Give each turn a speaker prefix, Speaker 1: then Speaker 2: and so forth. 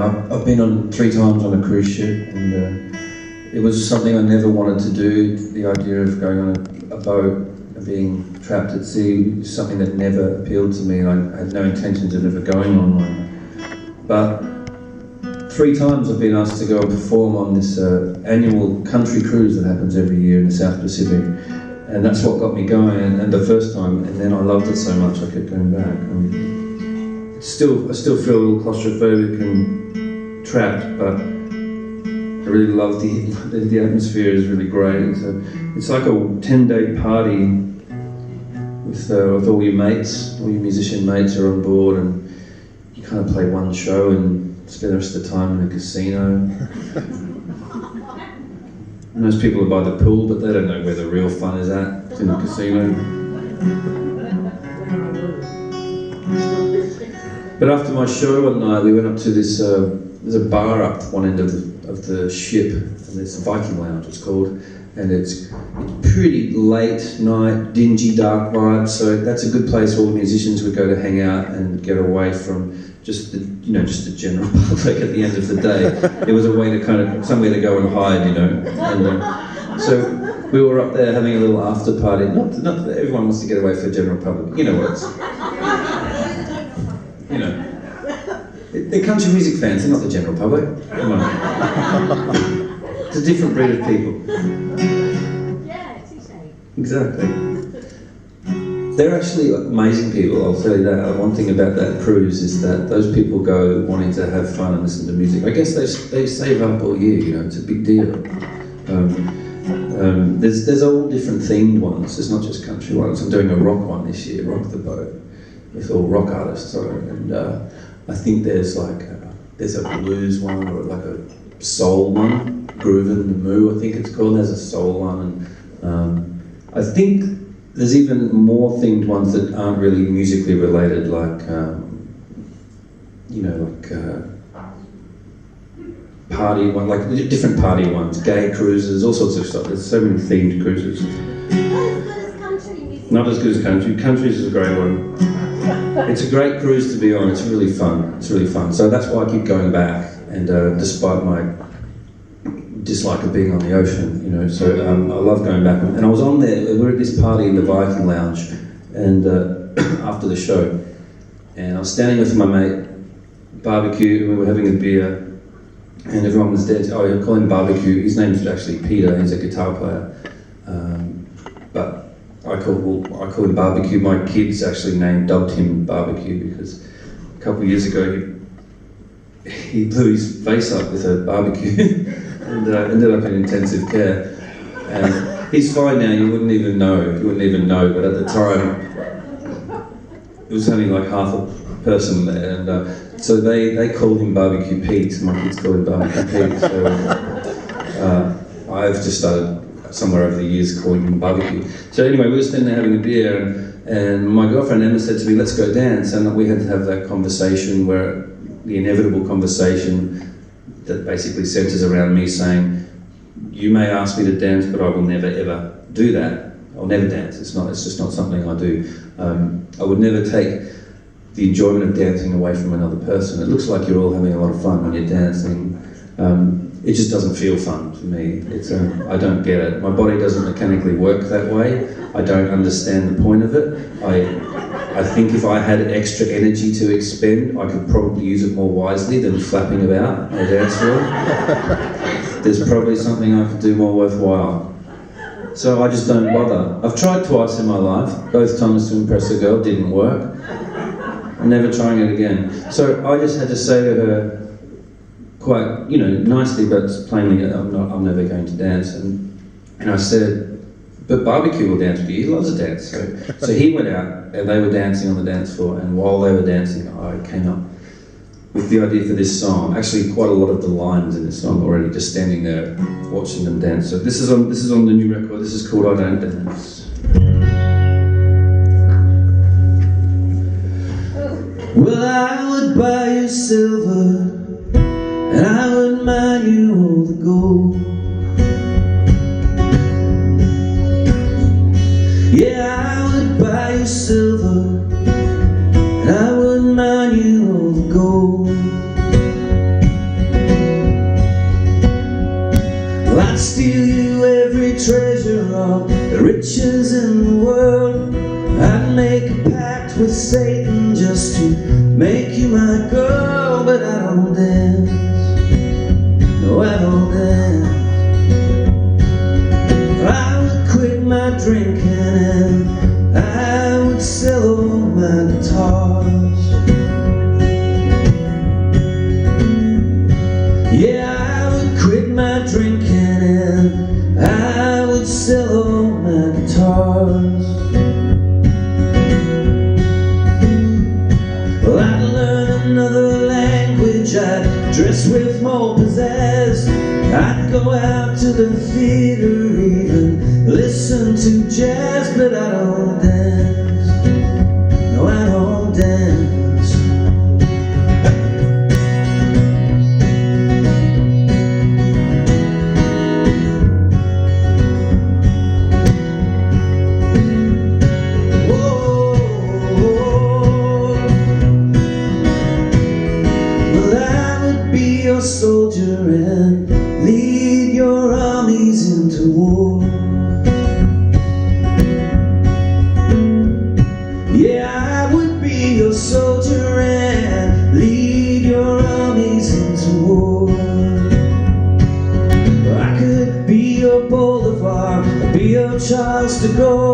Speaker 1: I've been on 3 times on a cruise ship, and it was something I never wanted to do. The idea of going on a boat and being trapped at sea is something that never appealed to me, and I had no intentions of ever going on one. But 3 times I've been asked to go and perform on this annual country cruise that happens every year in the South Pacific, and that's what got me going. And the first time, and then I loved it so much I kept going back. I still feel a little claustrophobic and trapped, but I really love the atmosphere is really great. It's like a 10-day party with all your mates, all your musician mates are on board, and you kind of play one show and spend the rest of the time in a casino. Most people are by the pool, but they don't know where the real fun is at. It's in the casino. But after my show one night, we went up to this, there's a bar up one end of the ship, and it's a Viking Lounge, it's called, and it's pretty late night, dingy, dark vibes, so that's a good place all the musicians would go to hang out and get away from just the general public at the end of the day. It was a way to somewhere to go and hide, and so we were up there having a little after party. Not that everyone wants to get away from the general public, you know what it's... They're country music fans, they're not the general public. Come on. It's a different breed of people.
Speaker 2: Yeah, it's insane.
Speaker 1: Exactly. They're actually amazing people, I'll tell you that. One thing about that cruise is that those people go wanting to have fun and listen to music. I guess they save up all year, it's a big deal. There's all different themed ones, there's not just country ones. I'm doing a rock one this year, Rock the Boat, with all rock artists on it, and I think there's a blues one or like a soul one, Groovin' the Moo I think it's called. There's a soul one, and I think there's even more themed ones that aren't really musically related, like party one, like different party ones, gay cruises, all sorts of stuff. There's so many themed cruises. Not as good as country. Country's is a great one. It's a great cruise to be on. It's really fun. It's really fun. So that's why I keep going back. And despite my dislike of being on the ocean, so I love going back. And I was on there. We were at this party in the Viking Lounge, and after the show, and I was standing with my mate, barbecue, and we were having a beer, and everyone was there. I call him Barbecue. His name's actually Peter. He's a guitar player, but I call him Barbecue. My kids actually dubbed him Barbecue because a couple of years ago he blew his face up with a barbecue and ended up in intensive care. And he's fine now. You wouldn't even know. But at the time, it was only like half a person there, and so they called him Barbecue Pete. My kids call him Barbecue Pete. So I've just started somewhere over the years calling him Barbecue. So anyway, we were standing there having a beer, and my girlfriend Emma said to me, "Let's go dance." And we had to have that conversation, where the inevitable conversation that basically centres around me saying, "You may ask me to dance, but I will never ever do that. I'll never dance. It's just not something I do. I would never take the enjoyment of dancing away from another person. It looks like you're all having a lot of fun when you're dancing. It just doesn't feel fun to me. I don't get it. My body doesn't mechanically work that way. I don't understand the point of it. I think if I had extra energy to expend, I could probably use it more wisely than flapping about on a dance floor. There's probably something I could do more worthwhile. So I just don't bother. I've tried twice in my life, both times to impress a girl, didn't work. I'm never trying it again. So I just had to say to her, quite, nicely, but plainly, I'm never going to dance. And I said, but Barbecue will dance with you. He loves to dance. So he went out, and they were dancing on the dance floor. And while they were dancing, I came up with the idea for this song. Actually, quite a lot of the lines in this song already. Just standing there, watching them dance. So this is on the new record. This is called I Don't Dance. Well, I would buy you silver, and I would mine you all the gold. Yeah, I would buy you silver, and I would mine you all the gold. treasure all the riches in the world. I'd make a pact with Satan just to make you my girl. But I don't dance, no I don't dance. I would quit my drinking and I would sell all my guitars. Yeah, I would quit my drinking and I would sell all my guitars. Well, I'd learn another language, I'd dress with more pizzazz, I'd go out to the theater, even listen to jazz. But I don't dance, no I don't dance. Your soldier and lead your armies into war. Yeah, I would be your soldier and lead your armies into war. I could be your Bolivar, be your Charles de Gaulle.